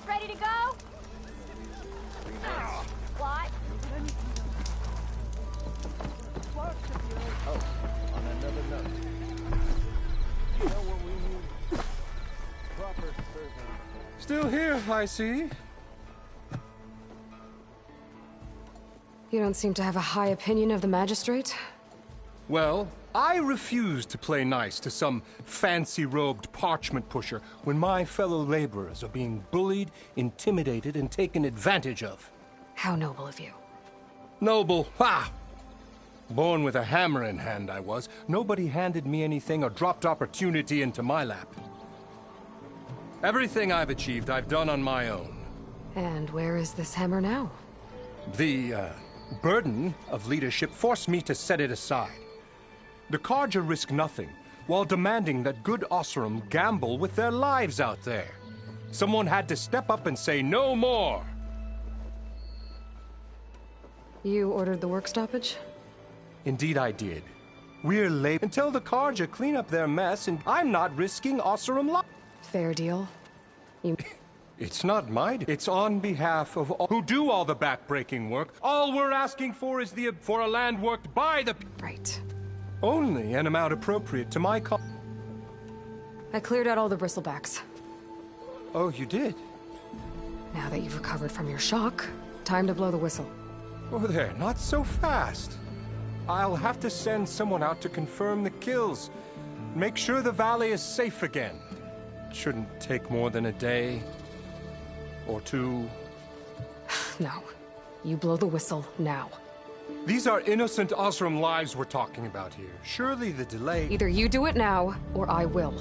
Ready to go? What? Oh, on another note. You know what we need? Proper serving. Still here, I see. You don't seem to have a high opinion of the magistrate? Well, I refuse to play nice to some fancy-robed parchment pusher when my fellow laborers are being bullied, intimidated, and taken advantage of. How noble of you. Noble, ha! Born with a hammer in hand, I was. Nobody handed me anything or dropped opportunity into my lap. Everything I've achieved, I've done on my own. And where is this hammer now? The, burden of leadership forced me to set it aside. The Carja risk nothing, while demanding that good Osseram gamble with their lives out there. Someone had to step up and say no more. You ordered the work stoppage? Indeed I did. We're late until the Carja clean up their mess, and I'm not risking Osseram life. Fair deal. You... It's not my... It's on behalf of all who do all the back-breaking work. All we're asking for is for a land worked by the... Right. Only an amount appropriate to my I cleared out all the bristlebacks. Oh, you did? Now that you've recovered from your shock, time to blow the whistle. Oh there, not so fast. I'll have to send someone out to confirm the kills. Make sure the valley is safe again. Shouldn't take more than a day. Or two. No. You blow the whistle now. These are innocent Osram lives we're talking about here. Surely the delay... Either you do it now, or I will.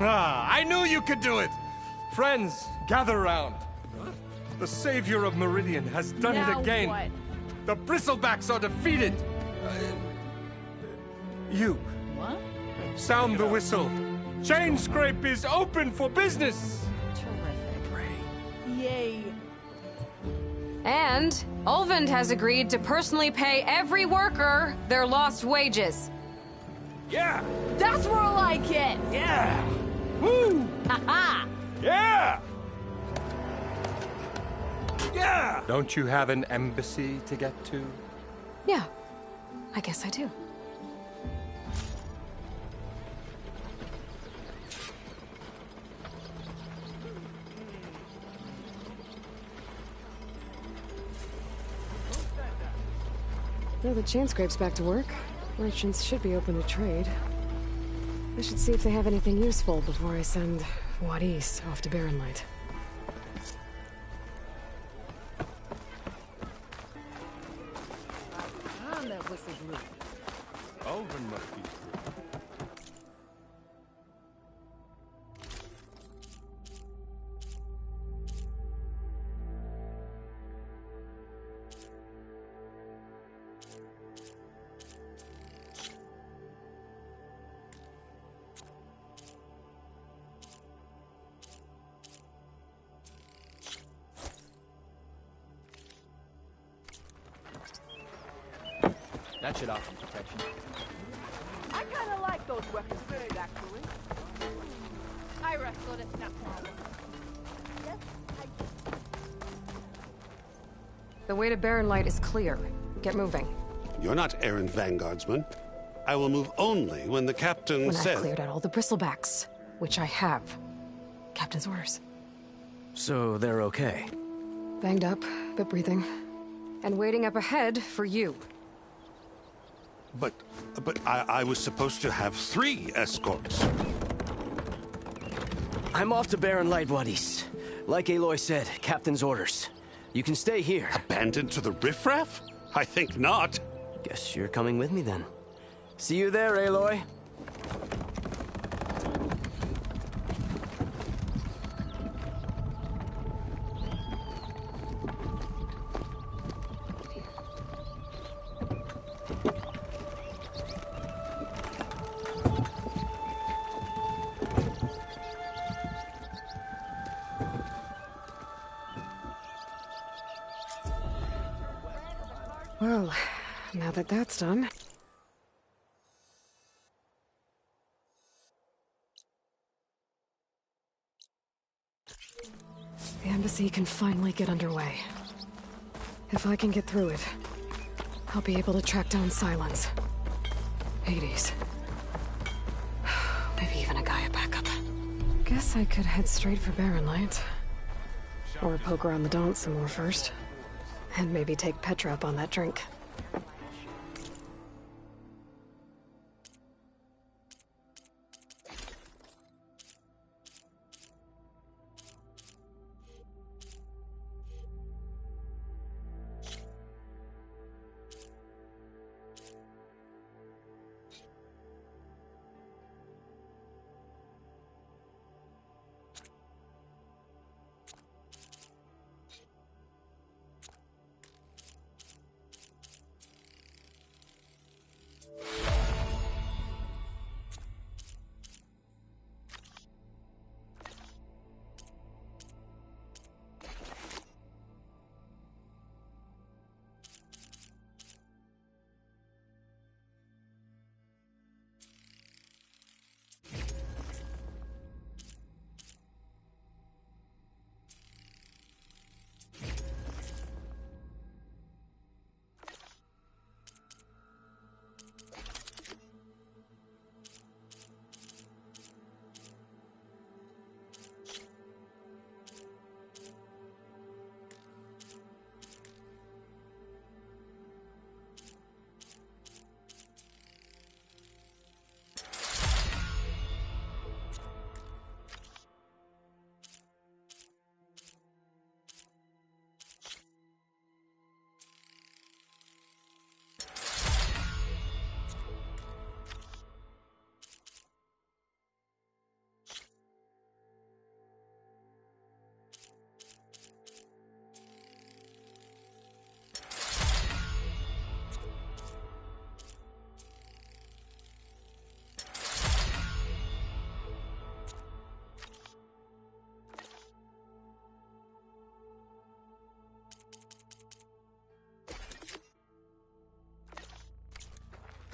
Ah, I knew you could do it! Friends, gather round. The savior of Meridian has done Now it again. what? The bristlebacks are defeated. You. What? Sound the whistle. Chain Scrape is open for business. Terrific. Yay. And Ulvund has agreed to personally pay every worker their lost wages. Yeah. That's more like it! Yeah. Woo. Ha-ha! Yeah. Yeah. Don't you have an embassy to get to? Yeah, I guess I do. Now the chain scrape's back to work. Merchants should be open to trade. I should see if they have anything useful before I send Wadis off to Barren Light. That whistle blew. Alvin must be true. That should offer protection. I kind of like those weapons, actually. Ira, slow this down. Yes, The way to Barren Light is clear. Get moving. You're not errand vanguardsman. I will move only when the captain When says... I've cleared out all the bristlebacks, which I have. Captain's orders. So they're okay? Banged up, but breathing. And waiting up ahead for you. But I was supposed to have 3 escorts. I'm off to Barren Light, Wadis. Like Aloy said, Captain's orders. You can stay here. Abandoned to the riffraff? I think not. Guess you're coming with me then. See you there, Aloy. Well, now that that's done... embassy can finally get underway. If I can get through it, I'll be able to track down Silence, Hades, maybe even a Gaia backup. Guess I could head straight for Barren Light. Or poke around the Daunt some more first. And maybe take Petra up on that drink.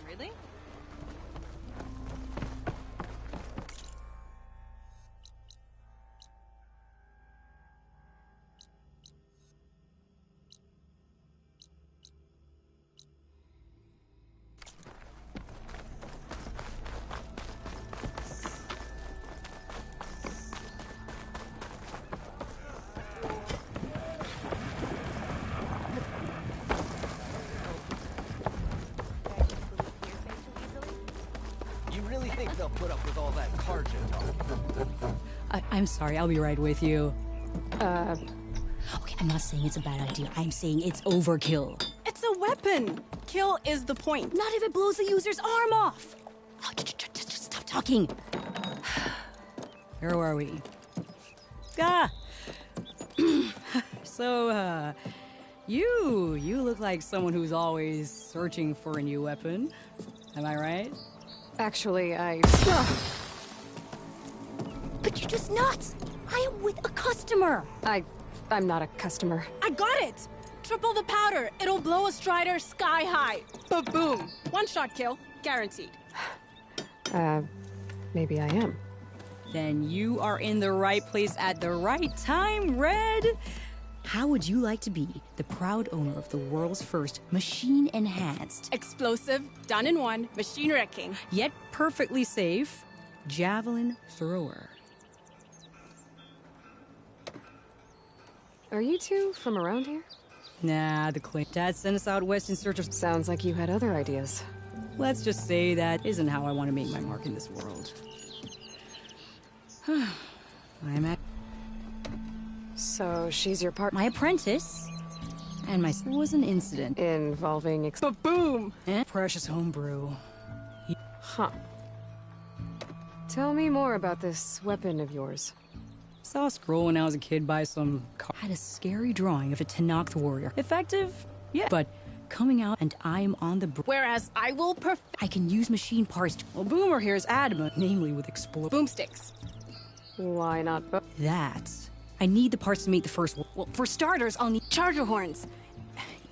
Really? They'll put up with all that Karja talk. I'm sorry, I'll be right with you. Okay, I'm not saying it's a bad idea. I'm saying it's overkill. It's a weapon. Kill is the point. Not if it blows the user's arm off. Oh, just stop talking. Where are we? So, you look like someone who's always searching for a new weapon. Am I right? Actually, But you're just nuts! I am with a customer! I'm not a customer. I got it! Triple the powder. It'll blow a Strider sky high. Ba-boom. One-shot kill. Guaranteed. Maybe I am. Then you are in the right place at the right time, Red! How would you like to be the proud owner of the world's first machine-enhanced, Explosive, done in one, machine wrecking. yet perfectly safe, javelin thrower? Are you two from around here? Nah, the claim. Dad sent us out west in search of... Sounds like you had other ideas. Let's just say that isn't how I want to make my mark in this world. I'm at... So she's your partner? My apprentice and my... It was an incident. Involving Ba-boom. Precious homebrew. Huh. Tell me more about this weapon of yours. Saw a scroll when I was a kid by some... Had a scary drawing of a Tenakth warrior. Effective? Yeah. But coming out and I'm on the... Whereas I will I can use machine parts to... Well, Boomer here is adamant. Namely with explode... Boomsticks. Why not both? That... I need the parts to meet the first... Well, for starters, I'll need... Charger horns.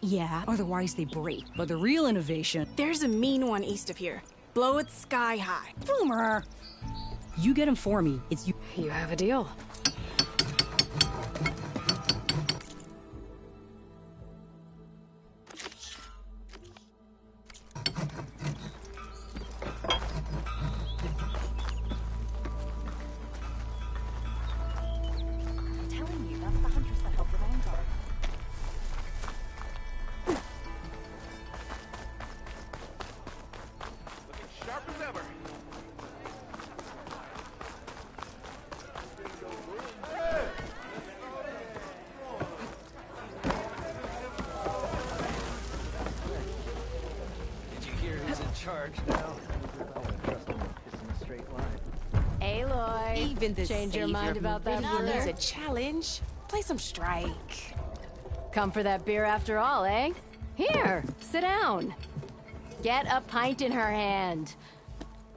Yeah, otherwise they break. But the real innovation... There's a mean one east of here. Blow it sky high. Boomer! You get him for me. It's you... You have a deal. charge now. I wouldn't trust him with kissing a straight line. Aloy, Even the change your mind about that river brother? needs a challenge. Play some strike. Come for that beer after all, eh? Here, sit down. Get a pint in her hand.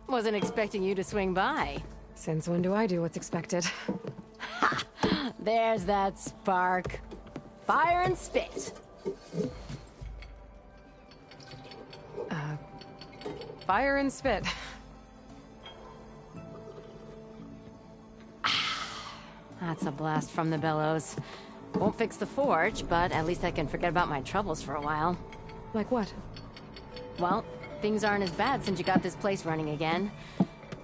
Wasn't expecting you to swing by. Since when do I do what's expected? Ha! There's that spark. Fire and spit. Fire and spit. That's a blast from the bellows. Won't fix the forge, but at least I can forget about my troubles for a while. Like what? Well, things aren't as bad since you got this place running again.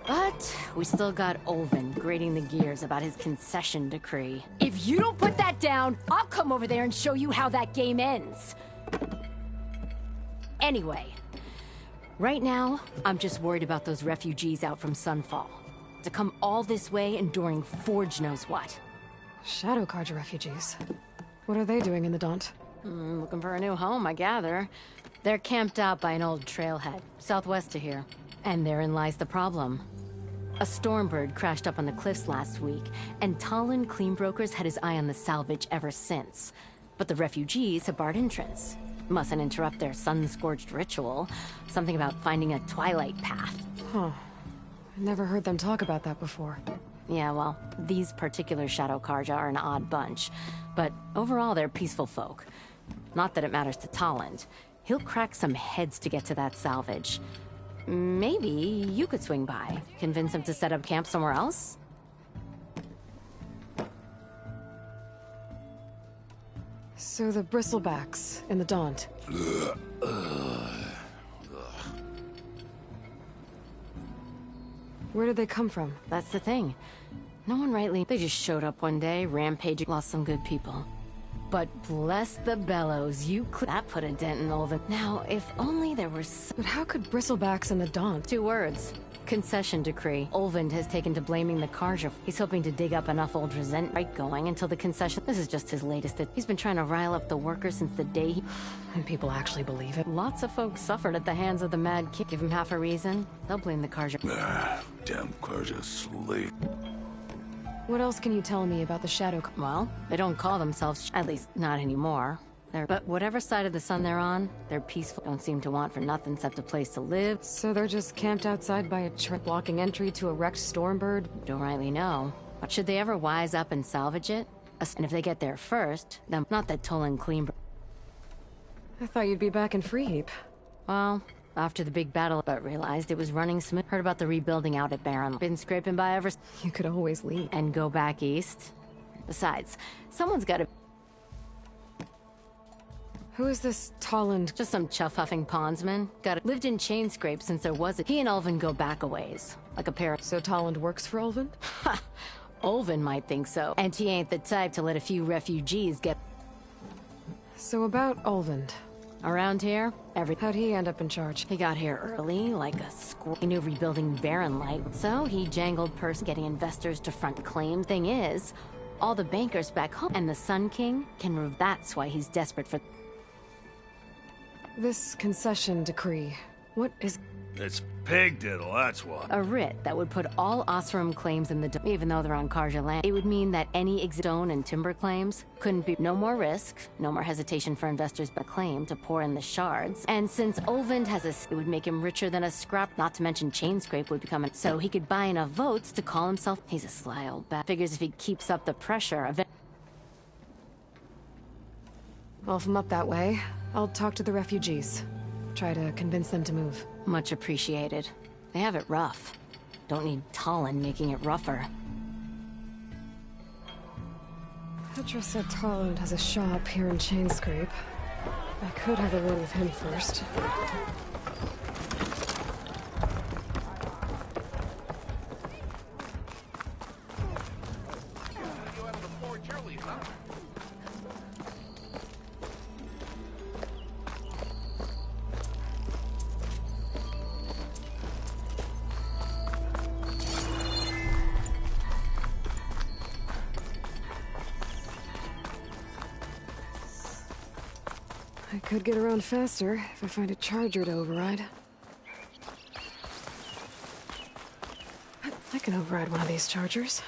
But we still got Olvin grating the gears about his concession decree. If you don't put that down, I'll come over there and show you how that game ends. Anyway, right now, I'm just worried about those refugees out from Sunfall. To come all this way enduring Forge knows what. Shadow Carja refugees. What are they doing in the Daunt? Looking for a new home, I gather. They're camped out by an old trailhead, southwest of here. And therein lies the problem. A stormbird crashed up on the cliffs last week, and Talon Cleanbrokers had his eye on the salvage ever since. But the refugees have barred entrance. Mustn't interrupt their sun-scorched ritual. Something about finding a twilight path. Huh. I never heard them talk about that before. Yeah, well, these particular Shadow Carja are an odd bunch. But overall, they're peaceful folk. Not that it matters to Talon. He'll crack some heads to get to that salvage. Maybe you could swing by. Convince him to set up camp somewhere else? So the bristlebacks in the Daunt. Where did they come from? That's the thing. No one rightly... They just showed up one day, rampaging, lost some good people. But bless the bellows, that put a dent in Olvin. Now, if only there were But how could bristlebacks in the Daunt? 2 words. Concession decree. Olvind has taken to blaming the Carja. He's hoping to dig up enough old resentment right going until the concession... This is just his latest. He's been trying to rile up the workers since the day he... And people actually believe it. Lots of folks suffered at the hands of the Mad King. Give him half a reason, they'll blame the Carja. Damn Carja slave. What else can you tell me about the Shadow? Well, they don't call themselves, at least not anymore. But whatever side of the sun they're on, they're peaceful. Don't seem to want for nothing except a place to live. So they're just camped outside by a trip blocking entry to a wrecked stormbird? Don't rightly know. But should they ever wise up and salvage it? And if they get there first, then not that Tolan clean. I thought you'd be back in Freeheap. Well, after the big battle, but realized it was running smooth. Heard about the rebuilding out at Barren. Been scraping by ever. You could always leave. And go back east. Besides, someone's gotta... Who is this Tolland? Just some chuff-huffing pondsman. Lived in chain scrape since there was a... He and Ulvin go back a ways. Like a pair... So Tolland works for Ulvin? Ha! Ulvin might think so. And he ain't the type to let a few refugees get... So about Ulvin. Around here, How'd he end up in charge? He got here early, like a squirrel. He knew rebuilding Barren Light. So he jangled purse getting investors to front claim. Thing is, all the bankers back home and the Sun King can prove that's why he's desperate for... This concession decree, what is... It's pig diddle, that's what. A writ that would put all Osram claims in the... Even though they're on Carja land. It would mean that any stone and timber claims couldn't be... No more risk, no more hesitation for investors but claim to pour in the shards. And since Olvind has a... It would make him richer than a scrap, not to mention chain scrape would become... So he could buy enough votes to call himself... He's a sly old bat. Figures if he keeps up the pressure... Well, if I'm up that way, I'll talk to the refugees. Try to convince them to move. Much appreciated. They have it rough. Don't need Talon making it rougher. Petra said Tolland has a shop here in Chainscrape. I could have a word with him first. I could get around faster if I find a charger to override. I can override one of these chargers.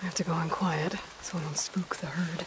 I have to go in quiet, so I don't spook the herd.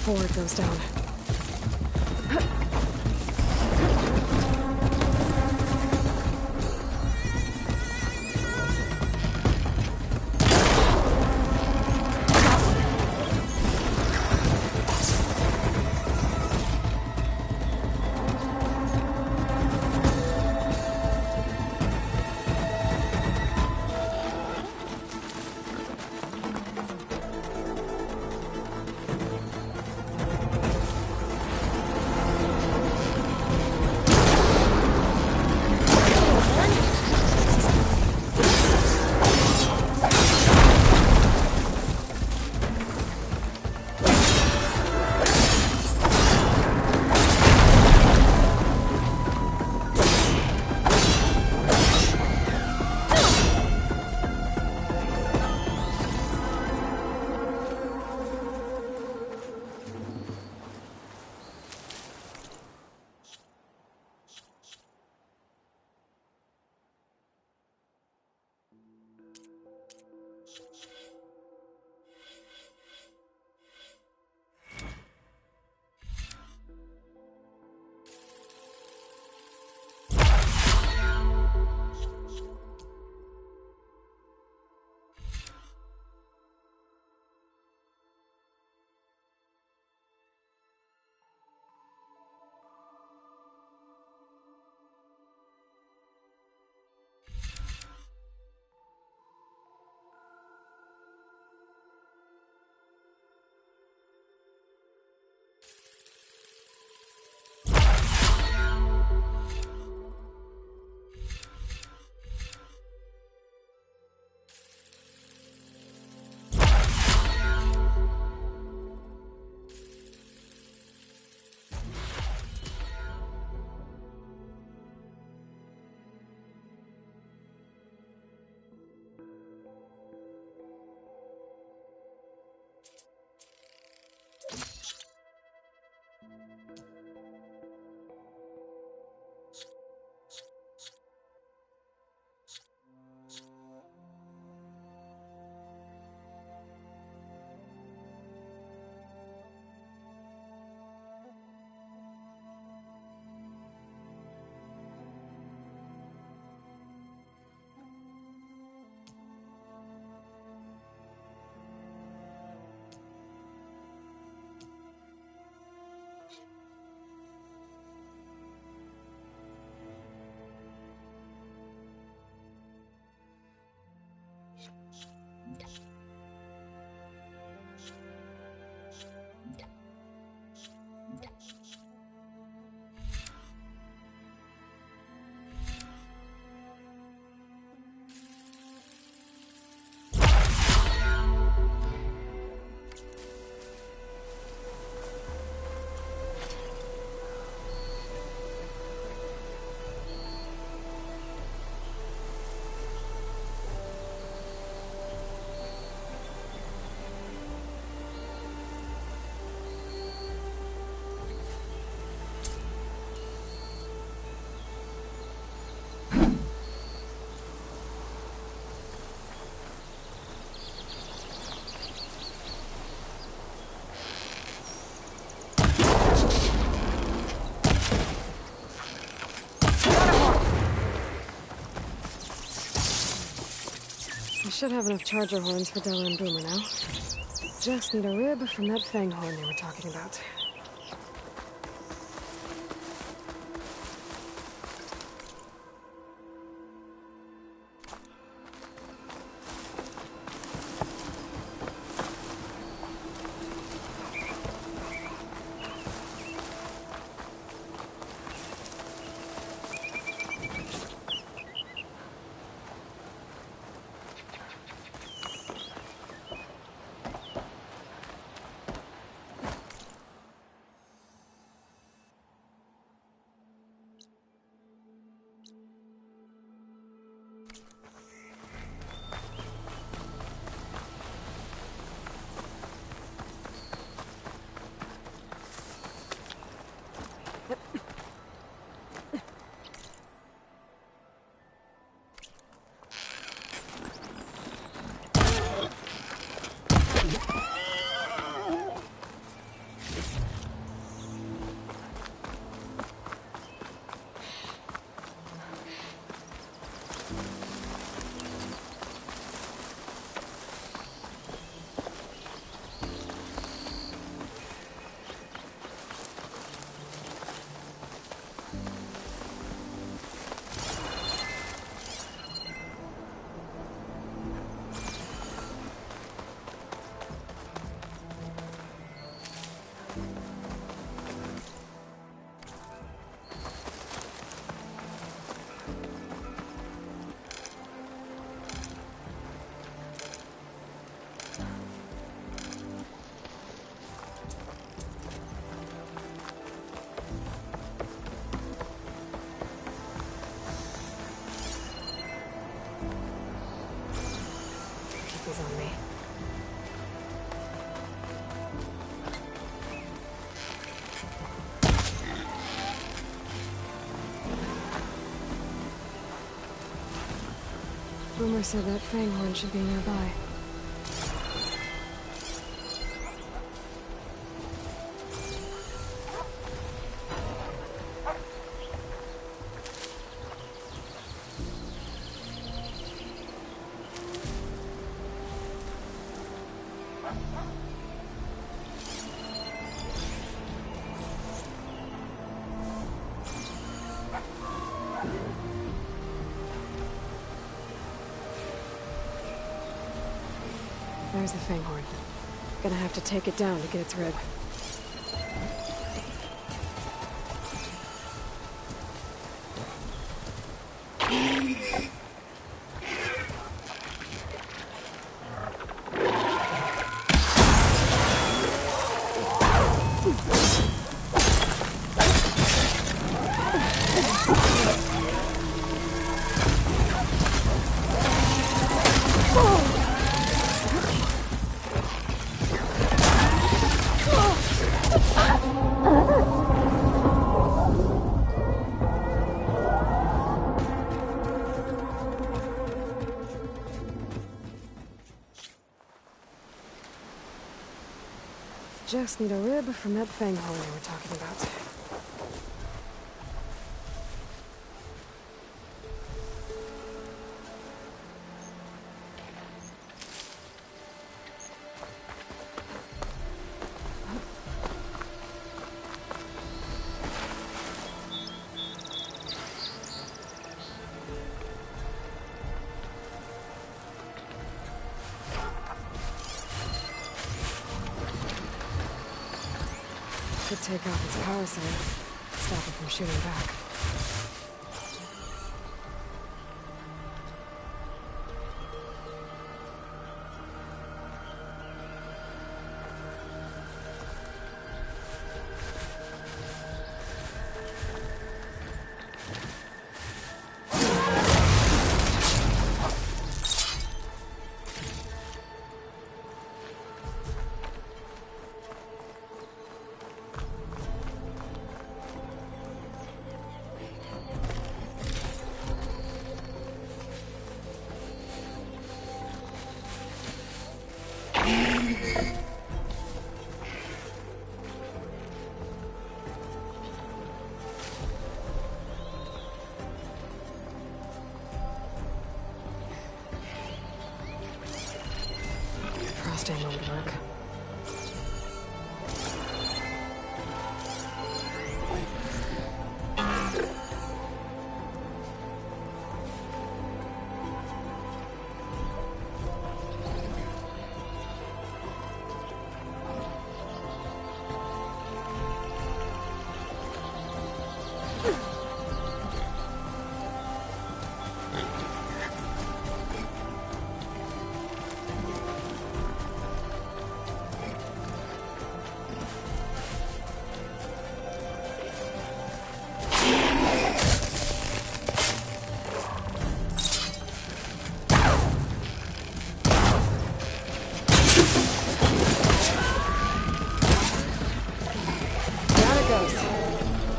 Before it goes down. should have enough charger horns for Della and Boomer now. Just need a rib from that fang horn they were talking about. Keep on me. Boomer said that fang horn should be nearby. There's the fang horn. Gonna have to take it down to get its rib. Just need a rib from that fang horn they were talking about. Could take off its power save, stop it from shooting back. staying home to work.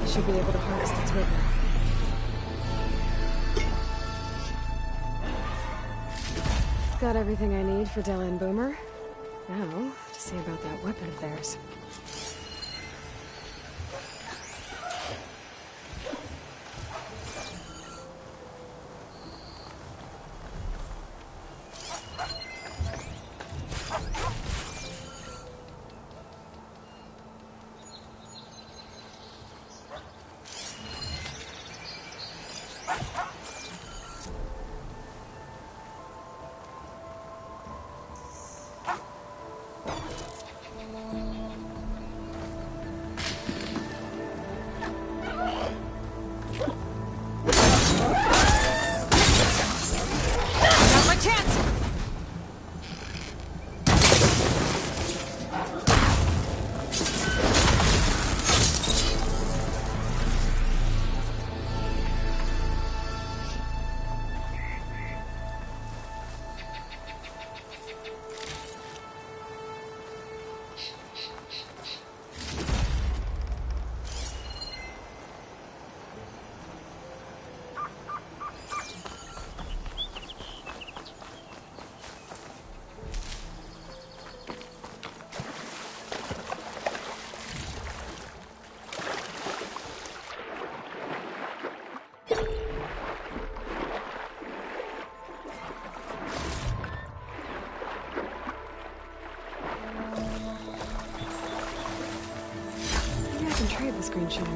Should be able to harvest its river. Got everything I need for Della and Boomer. Now, to see about that weapon of theirs. Trade this green shell.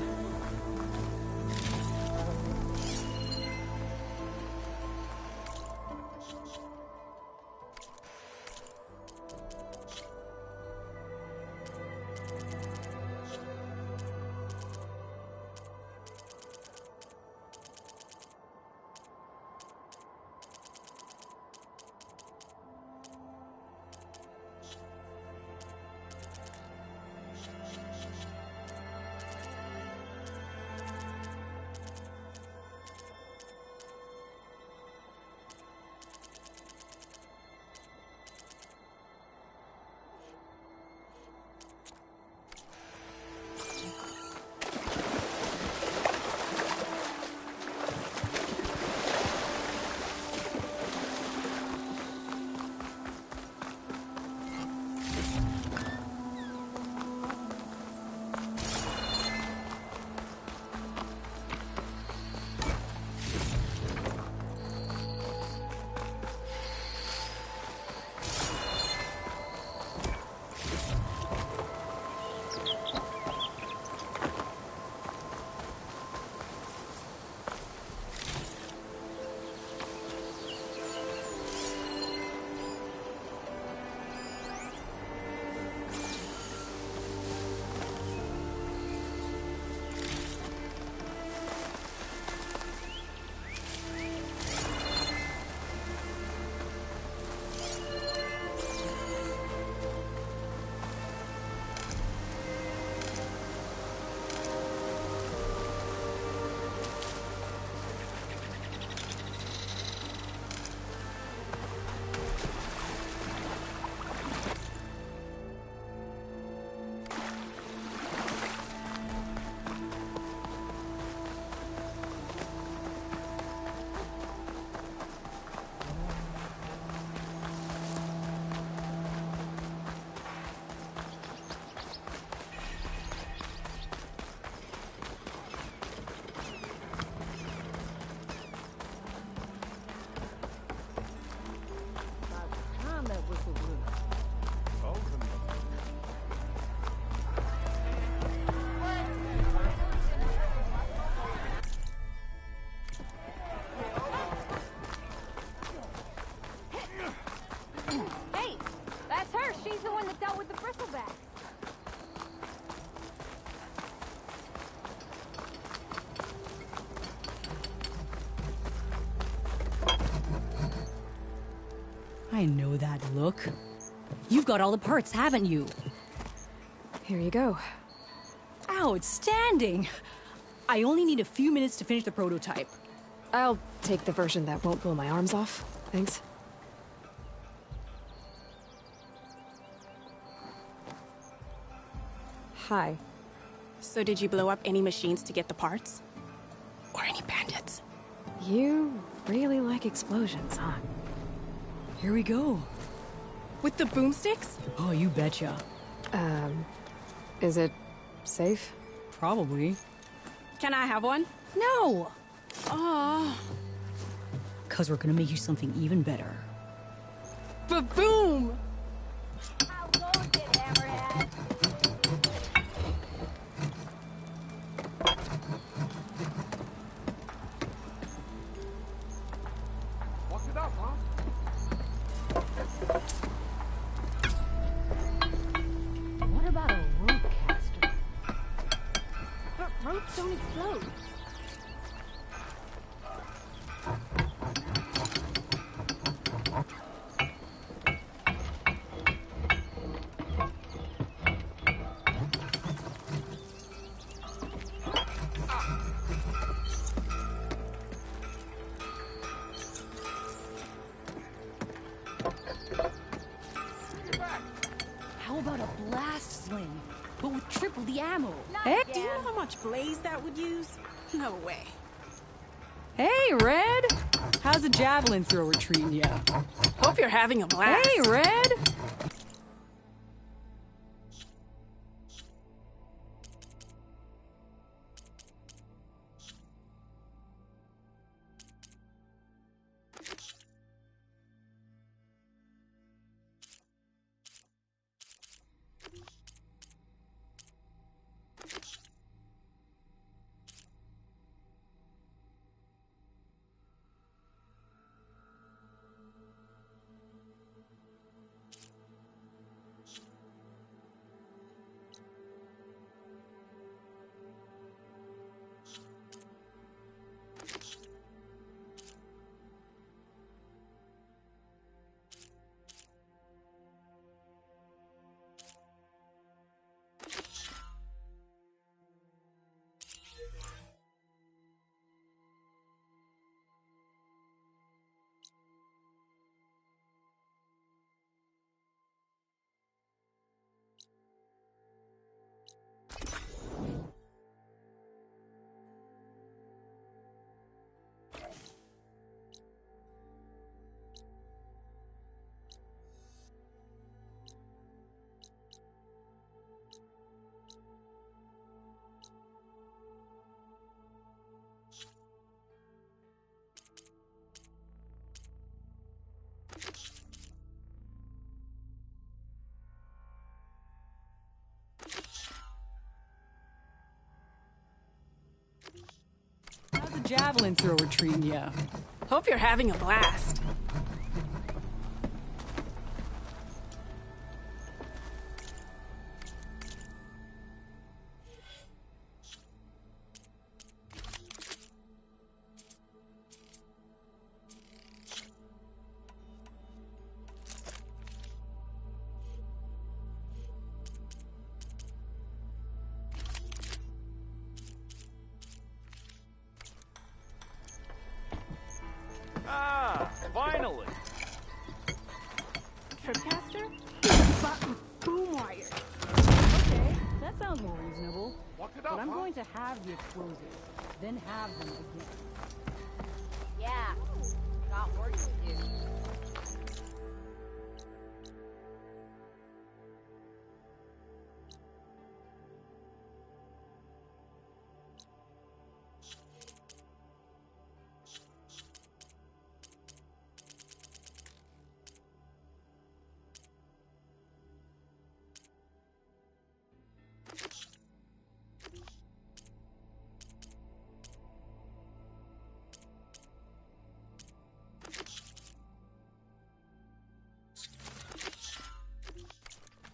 I know that look. You've got all the parts, haven't you? Here you go. Outstanding! I only need a few minutes to finish the prototype. I'll take the version that won't blow my arms off. Thanks. Hi. So did you blow up any machines to get the parts? Or any bandits? You really like explosions, huh? Here we go. With the boomsticks? Oh, you betcha. Is it safe? Probably. Can I have one? No! Oh. 'Cause we're gonna make you something even better. Ba-boom! Walk it up, huh? What about a rope caster? But ropes don't explode. How about a blast sling, but with triple the ammo? Hey, Do you know how much blaze that would use? No way. hey, Red! How's a javelin thrower treating ya? Hope you're having a blast. Hey, Red! How's a javelin thrower treating ya? Hope you're having a blast. Ah, finally. Tripcaster? Button boom wire. Okay, that sounds more reasonable. Walk it But up, I'm huh? going to have the explosives, then have them again. Yeah. Got work to do.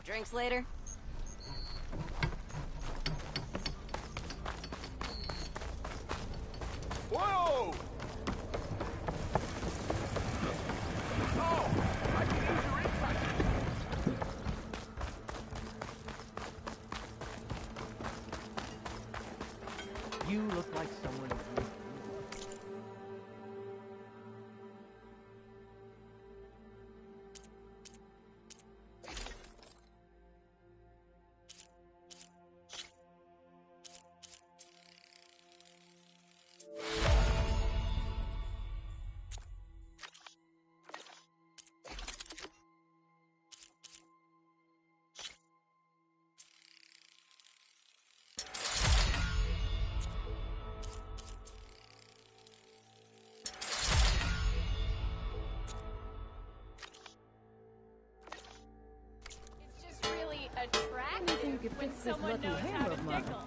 Drinks later? Whoa! Oh, I can't You look like someone you attractive when someone knows how to tickle.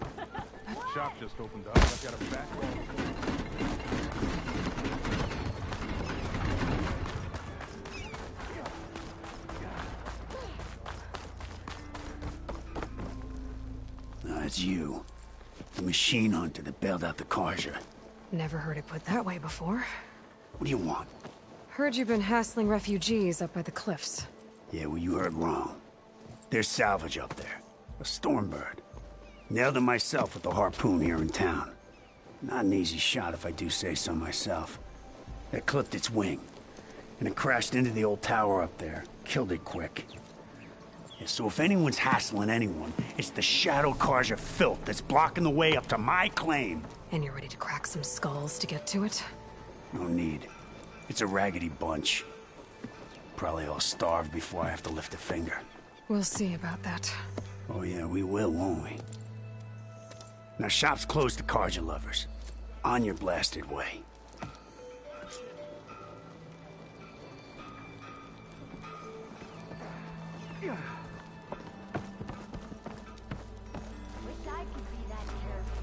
Shop just opened up. I've got a back wall. It's you. The machine hunter that bailed out the Carja. Never heard it put that way before. What do you want? Heard you've been hassling refugees up by the cliffs. Yeah, well, you heard wrong. There's salvage up there. A Stormbird. Nailed it myself with the harpoon here in town. Not an easy shot if I do say so myself. It clipped its wing. And it crashed into the old tower up there. Killed it quick. Yeah, so if anyone's hassling anyone, it's the Shadow Carja filth that's blocking the way up to my claim. And you're ready to crack some skulls to get to it? No need. It's a raggedy bunch. Probably all starved before I have to lift a finger. We'll see about that. Oh yeah, we will, won't we? Now shop's closed to Carja lovers. On your blasted way. Wish I could be that careful.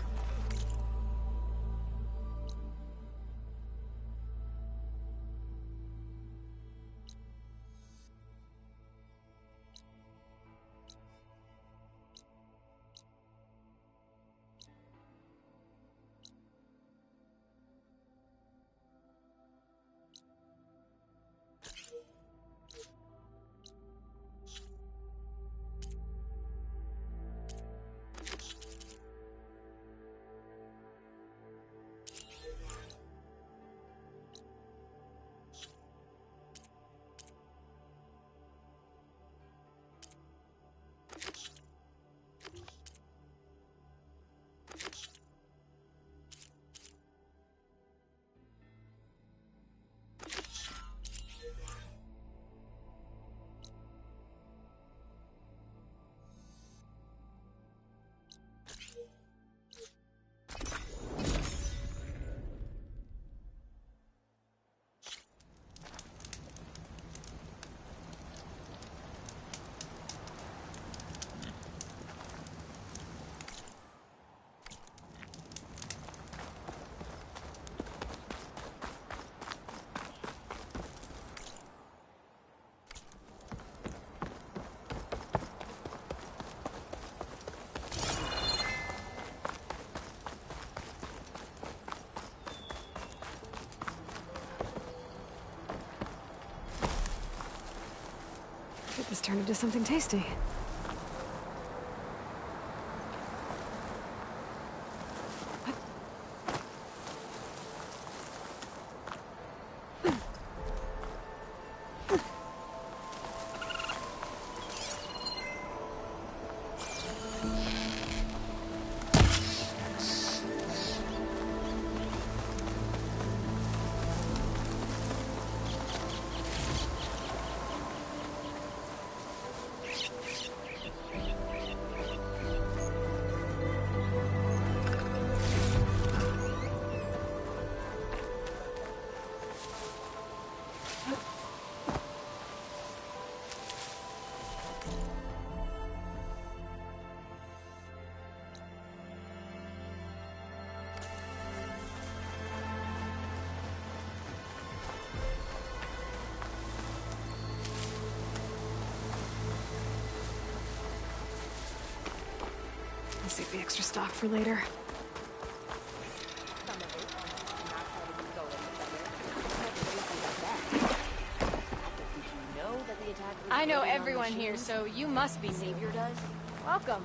Get this turned into something tasty. I'll save the extra stock for later. I know everyone here, so you must be Savior does. Welcome.